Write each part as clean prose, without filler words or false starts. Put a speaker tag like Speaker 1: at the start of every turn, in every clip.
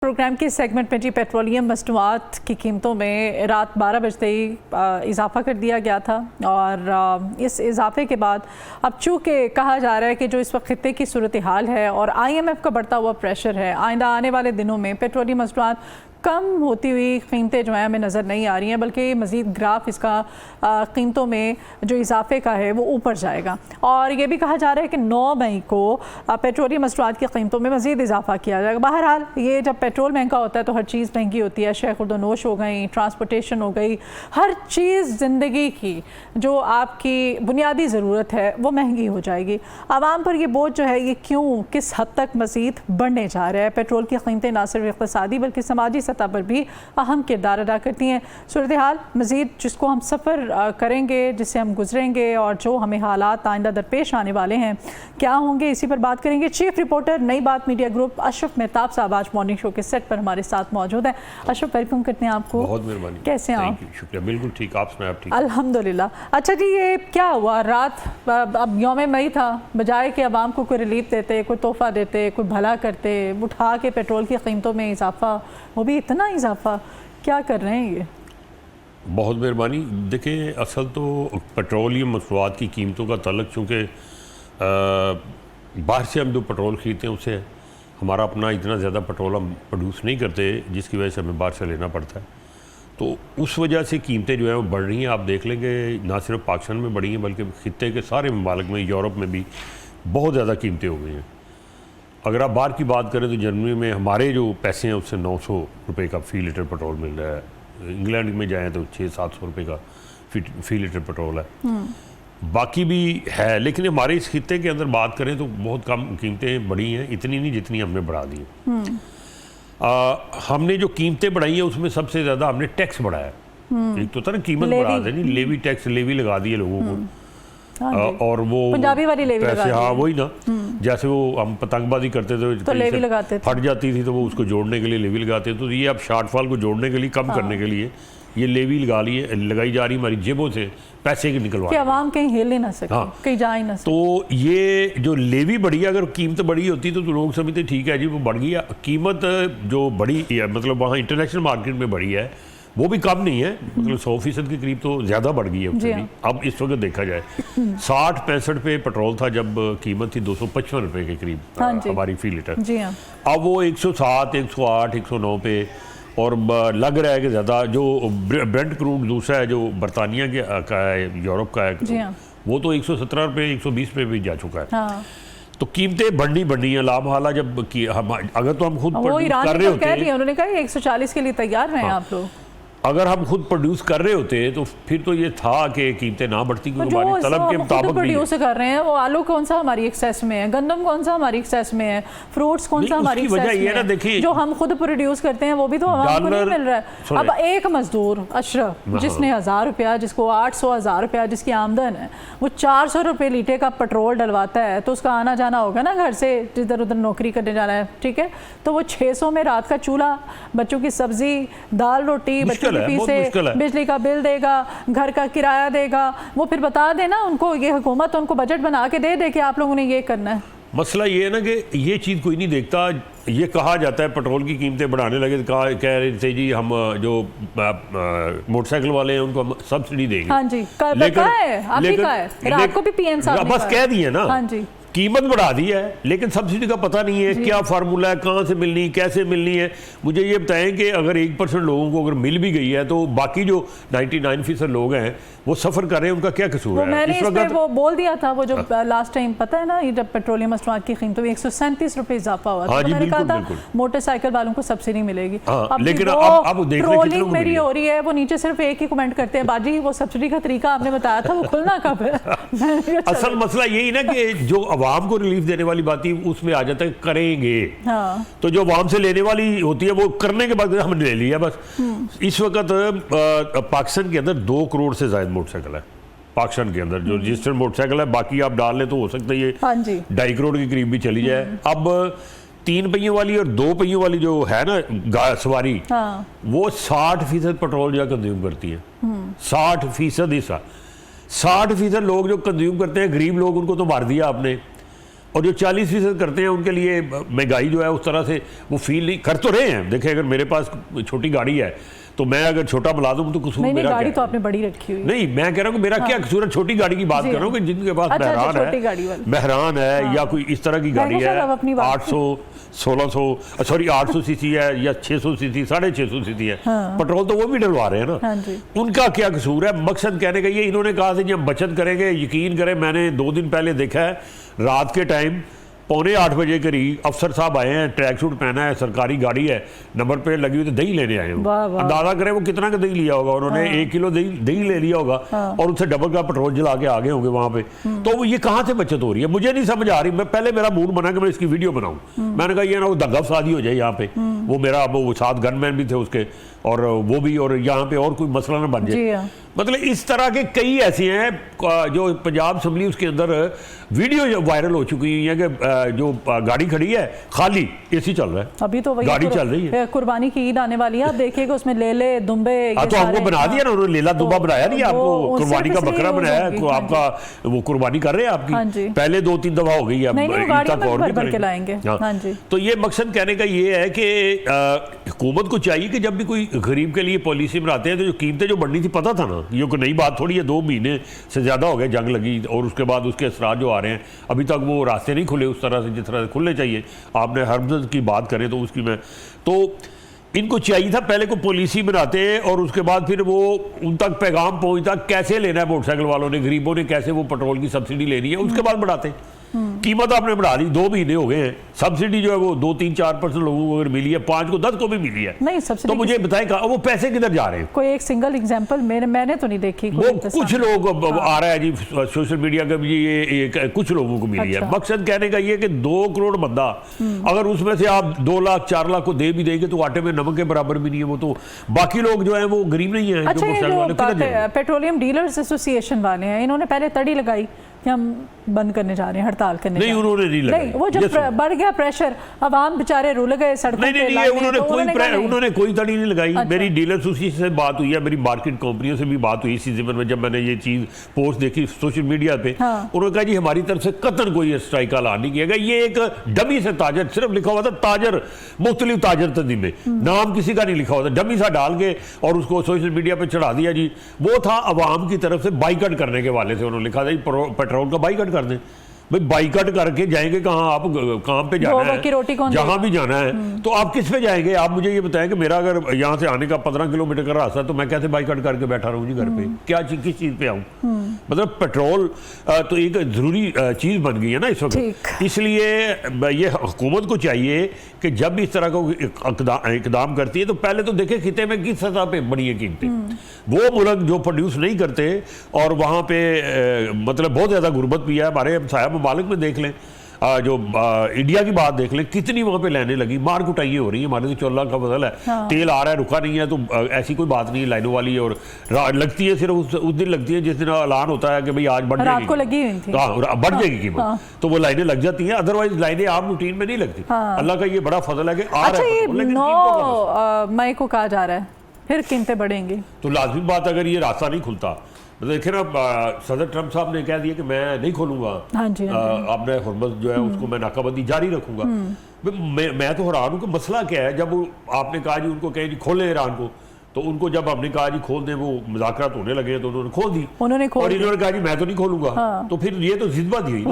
Speaker 1: Programme के segment में जी petroleum मसनूआत की कीमतों में रात 12 बजते ही इजाफा कर दिया गया था और इस इजाफे के बाद अब चूँकि कहा जा रहा है कि जो इस वक्त खित्ते की सूरत हाल है और IMF का बढ़ता हुआ प्रेशर है, आइंदा आने वाले दिनों में पेट्रोलियम मसनूआत कम होती हुई कीमतें जो हैं हमें नज़र नहीं आ रही हैं, बल्कि मज़ीद ग्राफ इसका कीमतों में जो इजाफे का है वो ऊपर जाएगा। और ये भी कहा जा रहा है कि 9 मई को पेट्रोलियम मसनूआत की कीमतों में मज़ीद इजाफा किया जाएगा। बहरहाल ये जब पेट्रोल महंगा होता है तो हर चीज़ महंगी होती है, अशिया खुर्दोनोश हो गई, ट्रांसपोर्टेशन हो गई, हर चीज़ ज़िंदगी की जो आपकी बुनियादी ज़रूरत है वो महंगी हो जाएगी। आवाम पर ये बोझ जो है ये क्यों किस हद तक मज़ीद बढ़ने जा रहा है। पेट्रोल की कीमतें ना सिर्फ इक़्तिसादी बल्कि समाजी सतह पर भी अहम किरदार अदा करती हैं। सूरत हाल मज़ीद जिसको हम सफ़र करेंगे, जिससे हम गुजरेंगे और जो हमें हालात आइंदा दरपेश आने वाले हैं क्या होंगे, इसी पर बात करेंगे। चीफ रिपोर्टर नई बात मीडिया ग्रुप अशरफ मेहताब साहब आज मॉर्निंग शो के सेट पर हमारे साथ मौजूद हैं। अशरफ, वेलकम करते हैं आपको।
Speaker 2: बहुत मेहरबानी।
Speaker 1: कैसे हैं आप?
Speaker 2: शुक्रिया, बिल्कुल ठीक। आप सुनाएं? आप ठीक?
Speaker 1: अल्हम्दुलिल्लाह। अच्छा जी, ये क्या हुआ रात, अब यौम मई था, बजाय कि आवाम को कोई रिलीफ देते, कोई तोहफा देते, कोई भला करते, उठा के पेट्रोल की कीमतों में इजाफा, वो भी इतना इजाफा क्या कर रहे हैं ये?
Speaker 2: बहुत मेहरबानी। देखिए, असल तो पेट्रोलियम मसनूआत की कीमतों का तल्लुक चूँकि बाहर से हम जो पेट्रोल ख़रीदते हैं उससे हमारा अपना इतना ज़्यादा पेट्रोल हम प्रोड्यूस नहीं करते, जिसकी वजह से हमें बाहर से लेना पड़ता है। तो उस वजह से कीमतें जो हैं वो बढ़ रही हैं। आप देख लेंगे ना सिर्फ पाकिस्तान में बढ़ी हैं बल्कि खित्ते के सारे ममालिक में, यूरोप में भी बहुत ज़्यादा कीमतें हो गई हैं। अगर आप बाहर की बात करें तो जर्मनी में हमारे जो पैसे हैं उससे 900 रुपये का फ़ी लीटर पेट्रोल मिल रहा है। इंग्लैंड में जाएँ तो 600-700 रुपये का फ़ी लीटर पेट्रोल है। बाकी भी है, लेकिन हमारे इस खित्ते के अंदर बात करें तो बहुत कम कीमतें बढ़ी हैं, इतनी नहीं जितनी हमने बढ़ा दी है। हमने जो कीमतें बढ़ाई हैं उसमें सबसे ज़्यादा हमने टैक्स बढ़ाया। एक तो था ना कीमत बढ़ा देनी, लेवी टैक्स, लेवी लगा दिए लोगों को। और वो
Speaker 1: पंजाबी वाली लेवी लगा दी।
Speaker 2: हाँ, वही ना, जैसे वो हम पतंगबाजी करते थे
Speaker 1: तो लेवी लगाते थे,
Speaker 2: फट जाती थी तो वो उसको जोड़ने के लिए लेवी लगाते थे। तो ये अब शॉर्टफॉल को जोड़ने के लिए, कम करने के लिए ये लेवी लगाई जा रही हमारी जेबों से पैसे की निकलवा,
Speaker 1: आवाम कहीं हिल ही ना सके, कहीं जा ही ना सके।
Speaker 2: तो ये जो लेवी बढ़ी, अगर कीमत बढ़ी होती तो लोग समझते ठीक है जी वो बढ़ गई। कीमत जो बढ़ी है मतलब वहाँ इंटरनेशनल मार्केट में बढ़ी है वो भी कम नहीं है, मतलब 100% के करीब तो ज़्यादा बढ़ गई है उससे भी। अब इस वक्त देखा जाए 60-65 पे पेट्रोल था जब कीमत थी 255 रुपये के करीब हमारी फ़ी लीटर। अब वो 107, 108, 109 पे, और लग रहा है कि ज़्यादा जो ब्रेंट क्रूड दूसरा है जो बरतानिया का है, यूरोप का है, वो तो 117 रुपये, 120 पे भी जा चुका है। तो कीमतें बढ़नी है लामहाला। जब हम अगर तो हम खुद कर रहे होते हैं,
Speaker 1: उन्होंने कहा 140 के लिए तैयार हैं आप लोग,
Speaker 2: अगर हम खुद प्रोड्यूस कर रहे होते तो फिर तो ये था कि कीमतें ना बढ़ती, क्योंकि हमारी तलब के मुताबिक
Speaker 1: प्रोड्यूस कर रहे हैं। वो आलू कौन सा हमारी एक्सेस में है, गंदम कौन सा हमारी एक्सेस में है, फ्रूट्स कौन सा हमारी एक्सेस में है, जो हम खुद प्रोड्यूस करते हैं वो भी तो आवाम को नहीं मिल रहा है। अब एक मजदूर अशरफ जिसने 1000 रुपया, जिसको 800-1000 रुपया जिसकी आमदन है, वो 400 रुपये लीटर का पेट्रोल डलवाता है, तो उसका आना जाना होगा ना घर से, जिधर उधर नौकरी करने जाना है, ठीक है, तो वो 600 में रात का चूल्हा, बच्चों की सब्जी, दाल रोटी, बिजली का बिल देगा, घर का किराया देगा, वो फिर बता देना उनको, ये हुकूमत उनको बजट बना के दे कि आप लोगों ने ये करना है।
Speaker 2: मसला ये है ना कि ये चीज़ कोई नहीं देखता। ये कहा जाता है पेट्रोल की कीमतें बढ़ाने लगे, कह रहे थे जी हम जो मोटरसाइकिल वाले हैं उनको हम सब्सिडी देंगे।
Speaker 1: हाँ जी, रात को भी पीएम साहब
Speaker 2: बस कह दिए ना,
Speaker 1: हाँ जी,
Speaker 2: कीमत बढ़ा दी है, लेकिन सब्सिडी का पता नहीं है क्या फार्मूला है, कहाँ से मिलनी, कैसे मिलनी है। मुझे ये बताएं कि अगर 1% लोगों को अगर मिल भी गई है तो बाकी जो 99% लोग हैं वो सफ़र कर रहे हैं, उनका क्या कसूर है?
Speaker 1: मैंने इस वक्त वो बोल दिया था, वो जो लास्ट टाइम पता है ना, जब पेट्रोलियम मसनूआत की कीमतों में 137 रुपये इजाफा हुआ था, तो मैंने कहा था मोटरसाइकिल वालों को सब्सिडी मिलेगी।
Speaker 2: लेकिन अब
Speaker 1: ट्रोलिंग मेरी हो रही है, वो नीचे सिर्फ एक ही कमेंट करते हैं, बाजी वो सब्सिडी का तरीका आपने बताया था वो खुलना कब है?
Speaker 2: असल मसला यही ना कि जो अवाम को रिलीफ देने वाली बात ही उसमें आ जाता है करेंगे, तो जो अवाम से लेने वाली होती है वो करने के बाद हमने ले लिया बस। इस वक्त पाकिस्तान के अंदर 2 करोड़ से ज्यादा मोटरसाइकिल है पाकिस्तान के अंदर, जो रजिस्टर्ड मोटरसाइकिल है। बाकी आप डाल लें तो हो सकता है ये 2.5 करोड़ के करीब भी चली जाए। अब 3 पहियों वाली और 2 पहियों वाली जो है ना सवारी, वो 60% पेट्रोल जो कंज्यूम करती है, 60% हिस्सा। 60% लोग जो कंज्यूम करते हैं, गरीब लोग, उनको तो मार दिया आपने। और जो 40% करते हैं उनके लिए महंगाई जो है उस तरह से वो फील नहीं कर तो रहे हैं। देखिए अगर मेरे पास छोटी गाड़ी है तो मैं अगर छोटा बुला दूं तो कसूर मेरा
Speaker 1: गाड़ी
Speaker 2: क्या
Speaker 1: तो आपने बड़ी रखी हुई।
Speaker 2: नहीं, मैं कह रहा हूँ कि मेरा क्या कसूर है। छोटी गाड़ी की बात कर रहा हूँ कि जिनके पास बहरान है या कोई इस तरह की गाड़ी है 800 1600 सॉरी 800 सीसी है या 600 सीसी 650 सीसी है, पेट्रोल तो वो भी डलवा रहे हैं ना। उनका क्या कसूर है? मकसद कहने का ये, इन्होंने कहा था जब बचत करेंगे, यकीन करें मैंने 2 दिन पहले देखा है रात के टाइम 7:45 बजे करीब अफसर साहब आए हैं, ट्रैक सूट पहना है, सरकारी गाड़ी है, नंबर प्लेट लगी हुई, तो दही लेने आए हैं। अंदाजा करें वो कितना का दही लिया होगा उन्होंने। 1 किलो दही ले लिया होगा और उससे डबल का पेट्रोल जला के आगे होंगे वहां पे। तो वो ये कहाँ से बचत हो रही है मुझे नहीं समझ आ रही। मैं पहले मेरा मूड बना कि मैं इसकी वीडियो बनाऊं, मैंने कहा ये ना वो दंगा फसादी हो जाए यहाँ पे। वो मेरा वो साथ गनमैन भी थे उसके और वो भी, और यहाँ पे और कोई मसला ना बन जाए। मतलब इस तरह के कई ऐसे हैं जो पंजाब असम्बली उसके अंदर वीडियो वायरल हो चुकी है कि जो गाड़ी खड़ी है खाली एसी चल रहा है,
Speaker 1: अभी तो वही
Speaker 2: गाड़ी चल रही है।
Speaker 1: कुर्बानी की ईद आने वाली है, आप देखिएगा उसमें लेले दुम्बे
Speaker 2: तो आपको बना दिया ना उन्होंने, लेला दुम्बा बनाया नहीं आपको, कुर्बानी का बकरा बनाया आपका, वो कुर्बानी कर रहे हैं आपकी। पहले 2-3 दफा हो गई है। तो ये मकसद कहने का ये है कि हुकूमत को चाहिए कि जब भी कोई गरीब के लिए पॉलिसी बनाते हैं तो जो कीमतें जो बढ़नी थी पता था ना, ये कोई नई बात थोड़ी है। 2 महीने से ज़्यादा हो गए जंग लगी और उसके बाद उसके असरात जो आ रहे हैं अभी तक वो रास्ते नहीं खुले उस तरह से जिस तरह से खुलने चाहिए। आपने हरमदर्द की बात करें तो उसकी मैं तो इनको चाहिए था पहले को पॉलिसी बनाते और उसके बाद फिर वो उन तक पैगाम पहुंचता कैसे लेना है मोटरसाइकिल वालों ने, गरीबों ने कैसे वो पेट्रोल की सब्सिडी लेनी है, उसके बाद बढ़ाते। कीमत आपने बढ़ा दी, 2 महीने हो गए हैं, सब्सिडी जो है वो 2-3-4% लोगों को अगर मिली है, 5 को 10 को भी मिली है, नहीं तो मुझे बताएं वो पैसे किधर जा रहे हैं?
Speaker 1: कोई एक सिंगल एग्जांपल मैंने तो नहीं देखी।
Speaker 2: वो कुछ लोग आ रहा है जी सोशल मीडिया का भी, ये कुछ लोगों को मिली है। मकसद कहने का ये कि 2 करोड़ बंदा अगर उसमें से आप 2 लाख 4 लाख को दे भी देंगे तो आटे में नमक के बराबर भी नहीं है वो, तो बाकी लोग जो है वो गरीब नहीं है।
Speaker 1: अच्छा, पेट्रोलियम डीलर्स एसोसिएशन वाले हैं, इन्होंने पहले तड़ी लगाई कि हम बंद करने जा रहे हैं, हड़ताल करने
Speaker 2: नहीं, उन्होंने नहीं लगाई।
Speaker 1: वो जब बढ़ गया प्रेशर, अब आम बेचारे रुल गए सड़कों पे।
Speaker 2: उन्होंने कोई तड़ी नहीं लगाई। मेरी डीलर्स उसी से बात हुई है, मेरी मार्केट कंपनियों से भी बात हुई इसी ज़िम्मन में। जब मैंने ये चीज़ पोस्ट देखी सोशल मीडिया पे, उन्होंने कहा जी हमारी तरफ से कतई कोई स्ट्राइक का ऐलान नहीं किया गया। ये एक डमी से ताजर, सिर्फ लिखा हुआ था ताजर, मुख्तलिफ ताजर तंजीम में, नाम किसी का नहीं लिखा हुआ था, डमी सा डाल के और उसको सोशल मीडिया पर चढ़ा दिया जी। वो था अवाम की तरफ से बाइकआउट करने के वाले से, उन्होंने लिखा था पेट्रोल का बाइकआउट कर दें। भाई बाइकआउट करके जाएंगे कहाँ? आप काम पे जाना है, जहाँ भी जाना है तो आप किस पे जाएंगे? आप मुझे ये बताएं कि मेरा अगर यहाँ से आने का 15 किलोमीटर का रास्ता, तो मैं कैसे बाइकआउट करके बैठा रहूँ जी घर पे? क्या किस चीज़ पे आऊँ? मतलब पेट्रोल तो एक ज़रूरी चीज़ बन गई है ना इस वक्त। इसलिए ये हुकूमत को चाहिए कि जब भी इस तरह का इकदाम करती है तो पहले तो देखे खिते में किस सतह पे बड़ी है कीमतें। वो मुल्क जो प्रोड्यूस नहीं करते और वहाँ पे मतलब बहुत ज़्यादा गुर्बत भी है। हमारे हमसाया ममालिक में देख लें, जो इंडिया की बात देख लें, कितनी वहाँ पे लाइनें लगी, मार कुटाइयाँ हो रही है। हमारे तो 14 का बदल है, तेल आ रहा है रुका नहीं है, तो ऐसी कोई बात नहीं है लाइनों वाली। और लगती है सिर्फ उस दिन लगती है जिस दिन ऐलान होता है कि भाई आज बढ़ जाएगी, बढ़ जाएगी कीमत, तो वो लाइनें लग जाती हैं। अदरवाइज लाइनें आम रूटीन में नहीं लगती। अल्लाह का ये बड़ा फजल है कि आ रहा है।
Speaker 1: 9 मई को कहा जा रहा है फिर कीमतें बढ़ेंगी,
Speaker 2: तो लाजमी बात अगर ये रास्ता नहीं खुलता, देखिए ना सदर ट्रंप साहब ने कह दिया कि मैं नहीं खोलूंगा, आपने हुर्मत जो है उसको मैं नाकाबंदी जारी रखूंगा। मैं तो हैरान हूँ कि मसला क्या है। जब आपने कहा जी उनको कहे जी खोले ईरान को, तो उनको जब हमने कहा जी खोल दें, वो मुज़ाकरात होने लगे तो उन्होंने खोल दी, और इन्होंने कहा जी मैं तो नहीं खोलूंगा। तो फिर ये तो जिद्दबाजी हुई,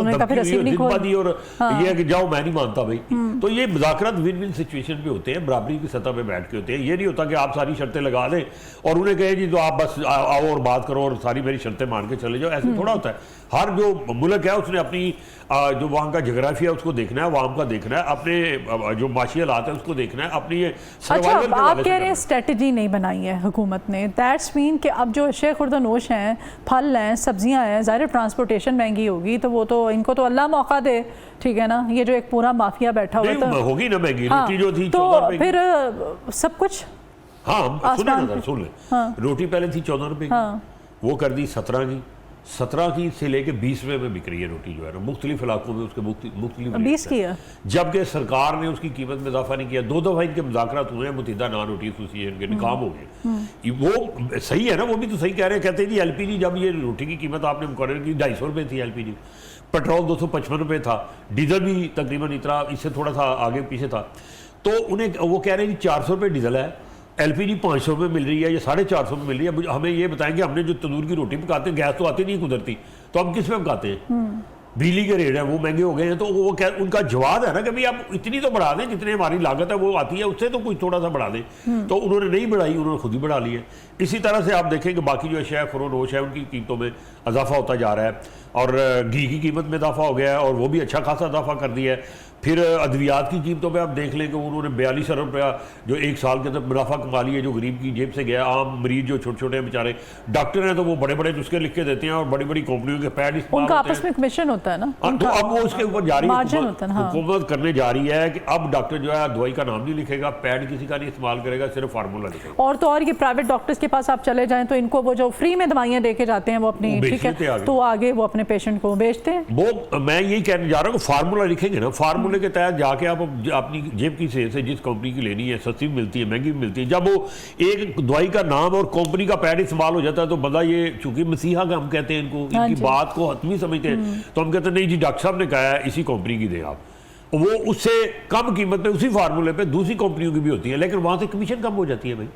Speaker 2: जिद्दबाजी, और ये है कि जाओ मैं नहीं मानता भाई। तो ये मुज़ाकरात विन विन सिचुएशन पे होते हैं, बराबरी की सतह पे बैठ के होते हैं। ये नहीं होता कि आप सारी शर्तें लगा दें और उन्हें कहें जी तो आप बस आओ और बात करो और सारी मेरी शर्तें मान के चले जाओ। ऐसे थोड़ा होता है। हर जो मुल्क है उसने अपनी जो वहाँ का जोग्राफिया उसको देखना है, अवाम का देखना है, अपने जो माशी हालात है उसको देखना है, अपनी ये सर्वाइवल के
Speaker 1: आप कह रहे हैं स्ट्रेटजी नहीं बनाई है हुकूमत ने। दैट्स मीन कि अब जो शेख खुर्दनोश हैं, फल हैं, सब्जियां हैं, ज़ाहिर ट्रांसपोर्टेशन महंगी होगी, तो वो तो इनको तो अल्लाह मौका दे, ठीक है ना। ये जो एक पूरा माफिया बैठा हुआ है
Speaker 2: होगी ना महंगी, रोटी जो थी
Speaker 1: तो फिर सब कुछ,
Speaker 2: हाँ सुन लें, रोटी पहले थी 14 रुपए की, वो कर दी 17 की, 17 की से लेके 20 रुपए में बिक रही है रोटी जो है ना, मुख्तलिफ इलाकों में उसके मुख्तलिफ
Speaker 1: 20 की है,
Speaker 2: जबकि सरकार ने उसकी कीमत में इजाफा नहीं किया। 2 दफ़ा इनके मुज़ाकरात हुए हैं, मुत्तहिदा नान रोटी एसोसिएशन के नाकाम हो गए। वो सही है ना, वो भी तो सही कह रहे हैं। कहते हैं जी LPG, जब ये रोटी की कीमत आपने मुकर्रर की 250 रुपये थी LPG, पेट्रोल 255 रुपये था, डीजल भी तकरीबन इतना, इससे थोड़ा सा आगे पीछे था। तो उन्हें वो कह रहे हैं कि 400 रुपये डीजल है, एलपीजी 500 रुपये मिल रही है या 450 रुपये मिल रही है। हमें ये बताएंगे, हमने जो तंदूर की रोटी पकाते हैं, गैस तो आती नहीं कुदरती, तो हम किस में पकाते हैं? बिजली के रेट है वो महंगे हो गए हैं। तो वो क्या उनका जवाब है ना कि भाई आप इतनी तो बढ़ा दें, जितनी हमारी लागत है वो आती है उससे तो कुछ थोड़ा सा बढ़ा दें। तो उन्होंने नहीं बढ़ाई, उन्होंने खुद ही बढ़ा ली है। इसी तरह से आप देखें कि बाकी जो अशिया फरोनोश है उनकी कीमतों में इजाफा होता जा रहा है, और घी की कीमत में इजाफा हो गया है और वो भी अच्छा खासा इजाफा कर दिया है। फिर अद्वियात की कीमतों पे आप देख लें कि उन्होंने 42 अरब रुपया जो एक साल के अंदर मुनाफा कमा लिया, जो गरीब की जेब से गया। आम मरीज जो छोटे छोटे बेचारे डॉक्टर हैं तो वो बड़े बड़े नुस्खे लिख के देते हैं और बड़ी बड़ी कंपनियों के पैड इस्तेमाल
Speaker 1: उनका आपस में कमीशन होता है ना,
Speaker 2: तो अब वो उसके ऊपर जारी
Speaker 1: हाँ।
Speaker 2: हुकूमत करने जा रही है कि अब डॉक्टर जो है दवाई का नाम नहीं लिखेगा, पैड किसी का नहीं इस्तेमाल करेगा, सिर्फ फार्मूला लिखेगा।
Speaker 1: और तो और ये प्राइवेट डॉक्टर्स के पास आप चले जाएं तो इनको वो जो फ्री में दवाइयाँ दे के जाते हैं वो अपनी, ठीक है, तो आगे वो अपने पेशेंट को बेचते हैं।
Speaker 2: वो मैं यही कहने जा रहा हूँ, फार्मूला लिखेंगे ना, फार्मूले के तहत जाके आप अपनी जेब की सेल से जिस कंपनी की लेनी है, सस्ती भी मिलती है, महंगी भी मिलती है। जब वो एक दवाई का नाम और कंपनी का पैड इस्तेमाल हो जाता है तो बंदा, ये चूंकि मसीहा का हम कहते हैं इनको, इनकी बात को हतमी समझते हैं, तो हम कहते हैं नहीं जी डॉक्टर साहब ने कहा है इसी कंपनी की दें आप। वो उससे कम कीमत पे उसी फार्मूले पे दूसरी कंपनियों की भी होती है, लेकिन वहां से कमीशन कम हो जाती है। भाई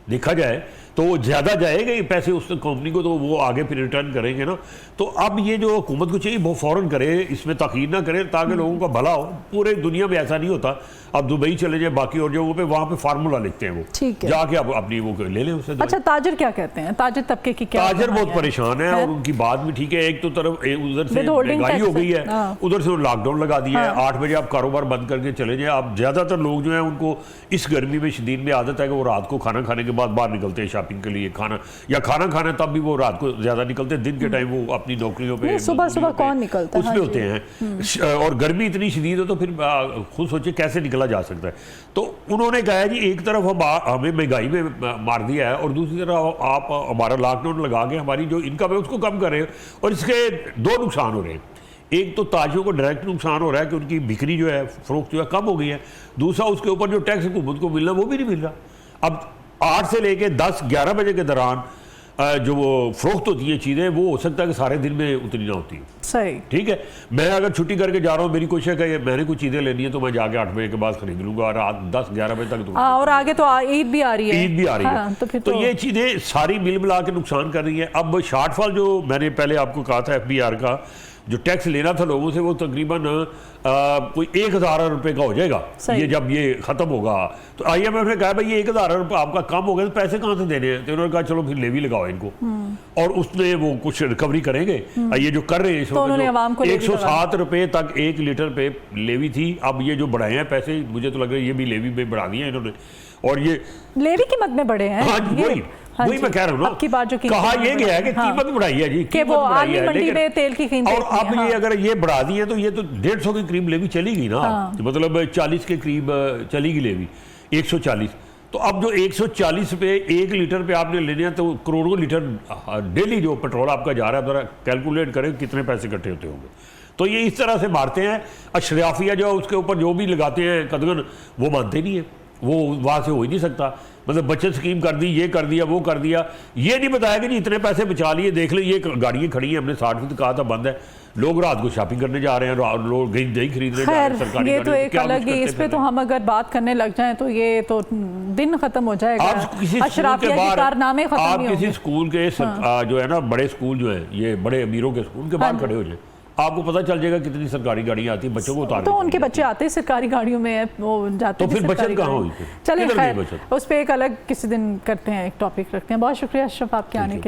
Speaker 2: देखा जाए तो वो ज़्यादा जाएगा ये पैसे उस कंपनी को, तो वो आगे फिर रिटर्न करेंगे ना। तो अब ये जो हुकूमत को चाहिए वो फ़ौरन करे, इसमें तखीर ना करे ताकि लोगों का भला हो। पूरे दुनिया में ऐसा नहीं होता। अब दुबई चले जाए, बाकी और जगहों पे वहाँ पे फार्मूला लिखते हैं, वो जाके आप अपनी वो ले लें उससे।
Speaker 1: अच्छा, ताजर क्या कहते हैं? ताजर तबके की क्या?
Speaker 2: ताजर बहुत परेशान है और उनकी बात भी ठीक है। एक तो तरफ उधर से महंगाई हो गई है, उधर से लॉकडाउन लगा दिया है। 8 बजे आप कारोबार बंद करके चले जाए। अब ज़्यादातर लोग जो है उनको इस गर्मी में शदीद में आदत है कि वो रात को खाना खाने के बाद बाहर निकलते हैं शॉपिंग के लिए, खाना या खाना खाना, तब भी वो रात को ज्यादा निकलते हैं। दिन के टाइम वो अपनी नौकरियों पे,
Speaker 1: सुबह सुबह कौन निकलता है,
Speaker 2: उसमें होते हैं। और गर्मी इतनी शदीद है तो फिर खुद सोचिए कैसे निकला जा सकता है। तो उन्होंने कहा है जी एक तरफ हमें महंगाई में मार दिया है और दूसरी तरफ आप हमारा लॉकडाउन लगा के हमारी जो इनकम है उसको कम कर रहे हैं, और इसके दो नुकसान हो रहे हैं। एक तो ताजिरों को डायरेक्ट नुकसान हो रहा है कि उनकी बिक्री जो है, फरोख्त जो है कम हो गई है। दूसरा उसके ऊपर जो टैक्स हुकूमत को मिलना वो भी नहीं मिल रहा। अब 8 से लेके 10-11 बजे के दौरान जो वो फरोख्त होती है चीज़ें, वो हो सकता है कि सारे दिन में उतनी ना होती है।
Speaker 1: सही,
Speaker 2: ठीक है। मैं अगर छुट्टी करके जा रहा हूँ, मेरी कोशिश है कि मैंने कुछ चीज़ें लेनी है तो मैं जाके 8 बजे के बाद खरीद लूँगा, रात 10-11 बजे तक।
Speaker 1: और आगे तो ईद भी आ रही है,
Speaker 2: ईद भी आ रही है।
Speaker 1: हाँ,
Speaker 2: तो ये चीज़ें सारी मिल मिला के नुकसान कर रही है। अब शॉर्टफॉल जो मैंने पहले आपको कहा था FBR का जो टैक्स लेना था लोगों से, वो तकरीबन कोई 1000 रुपये का हो जाएगा ये जब ये ख़त्म होगा। तो IMF ने कहा भाई ये 1000 रुपये आपका कम हो गया तो पैसे कहाँ से देने हैं? तो उन्होंने कहा चलो फिर लेवी लगाओ इनको, और उसने वो कुछ रिकवरी करेंगे। ये जो कर रहे हैं इस वक्त 107 रुपये तक 1 लीटर पे लेवी थी। अब ये जो बढ़ाए हैं पैसे, मुझे तो लग रहा है ये भी लेवी में बढ़ा दिए हैं इन्होंने, और ये
Speaker 1: लेवी कीमत में बढ़े हैं।
Speaker 2: हाँ वही मैं कह रहा हूँ ना, कहा ये गया है कि कीमत बढ़ाई है जी,
Speaker 1: कि वो आलमी मंडी में तेल की कीमत,
Speaker 2: और अब ये अगर ये बढ़ा दी है तो ये तो 150 के करीब लेवी चलेगी ना। मतलब 40 के करीब चलेगी लेवी, 140। तो अब जो 140 रुपये 1 लीटर पे आपने लेने हैं तो करोड़ों लीटर डेली जो पेट्रोल आपका जा रहा है, जरा कैलकुलेट करें कितने पैसे इकट्ठे होते होंगे। तो ये इस तरह से मारते हैं। अशराफिया जो उसके ऊपर जो भी लगाते हैं कदगन, वो मानते नहीं है, वो वहाँ से हो ही नहीं सकता। मतलब बचत स्कीम कर दी, ये कर दिया, वो कर दिया, ये नहीं बताया कि नहीं इतने पैसे बचा लिए। देख लो ये गाड़ियाँ खड़ी हैं, हमने 60% कहा था बंद है, लोग रात को शॉपिंग करने जा रहे हैं, लोग दही खरीदने जा रहे हैं सरकारी।
Speaker 1: ये तो एक अलग ही, इस पे तो हम अगर बात करने लग जाएं तो ये तो दिन खत्म हो जाएगा।
Speaker 2: आप किसी स्कूल के जो है ना, बड़े स्कूल जो है, ये बड़े अमीरों के स्कूल के बाहर खड़े हो जाए, आपको पता चल जाएगा कितनी सरकारी गाड़ियां आती हैं बच्चों को उतारने।
Speaker 1: तो उनके बच्चे आते हैं सरकारी गाड़ियों में, वो जाते हैं,
Speaker 2: तो फिर बचत कहाँ हुई?
Speaker 1: चलिए खैर उस पर एक अलग किसी दिन करते हैं, एक टॉपिक रखते हैं। बहुत शुक्रिया अशरफ आपके आने के लिए।